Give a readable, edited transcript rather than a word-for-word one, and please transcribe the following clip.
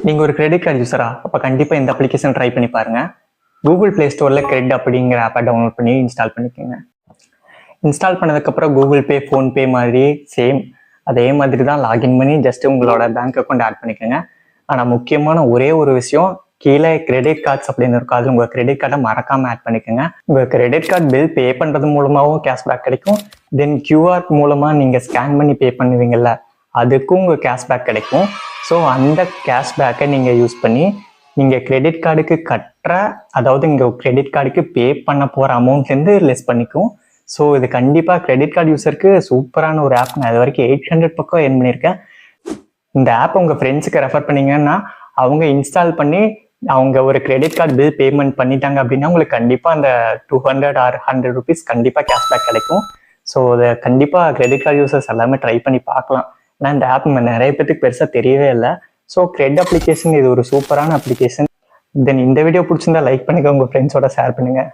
நீங்கள் ஒரு credit card யூஸரா அப்போ கண்டிப்பாக இந்த அப்ளிகேஷன் ட்ரை பண்ணி பாருங்கள். கூகுள் ப்ளே ஸ்டோரில் கிரெட் அப்படிங்கிற ஆப்பை டவுன்லோட் பண்ணி இன்ஸ்டால் பண்ணிக்கோங்க. இன்ஸ்டால் பண்ணதுக்கப்புறம் கூகுள் பே, ஃபோன்பே மாதிரி சேம் அதே மாதிரி தான் லாகின் பண்ணி ஜஸ்ட் உங்களோட பேங்க் அக்கௌண்ட் ஆட் பண்ணிக்கோங்க. ஆனால் முக்கியமான ஒரே ஒரு விஷயம், கீழே கிரெடிட் கார்ட்ஸ் அப்படின்னு இருக்கும், அது உங்கள் கிரெடிட் கார்டை மறக்காமல் ஆட் பண்ணிக்கோங்க. உங்கள் கிரெடிட் கார்டு பில் பே பண்ணுறது மூலமாகவும் கேஷ்பேக் கிடைக்கும். தென் கியூஆர் மூலமாக நீங்கள் ஸ்கேன் பண்ணி பே பண்ணுவீங்கள்ல, அதுக்கும் உங்கள் கேஷ்பேக் கிடைக்கும். ஸோ அந்த கேஷ்பேக்கை நீங்கள் யூஸ் பண்ணி நீங்கள் கிரெடிட் கார்டுக்கு கட்டுற, அதாவது இங்கே கிரெடிட் கார்டுக்கு பே பண்ண போகிற அமௌண்ட்லேருந்து லெஸ் பண்ணிக்கும். ஸோ இது கண்டிப்பாக கிரெடிட் கார்டு யூஸருக்கு சூப்பரான ஒரு ஆப். நான் இது வரைக்கும் 800 பக்கம் எர்ன் பண்ணியிருக்கேன். இந்த ஆப் உங்கள் ஃப்ரெண்ட்ஸுக்கு ரெஃபர் பண்ணீங்கன்னா அவங்க இன்ஸ்டால் பண்ணி அவங்க ஒரு கிரெடிட் கார்டு பில் பேமெண்ட் பண்ணிட்டாங்க அப்படின்னா உங்களுக்கு கண்டிப்பாக அந்த 200 or 100 rupees கண்டிப்பாக கேஷ்பேக் கிடைக்கும். ஸோ அதை கண்டிப்பாக கிரெடிட் கார்டு யூசர்ஸ் எல்லாமே ட்ரை பண்ணி பார்க்கலாம். ஏன்னா இந்த ஆப் நிறைய பேருக்கு பெருசாக தெரியவே இல்லை. ஸோ கிரெட் அப்ளிகேஷன் இது ஒரு சூப்பரான அப்ளிகேஷன். தென் இந்த வீடியோ பிடிச்சிருந்தா லைக் பண்ணுங்க, உங்கள் ஃப்ரெண்ட்ஸோட ஷேர் பண்ணுங்கள்.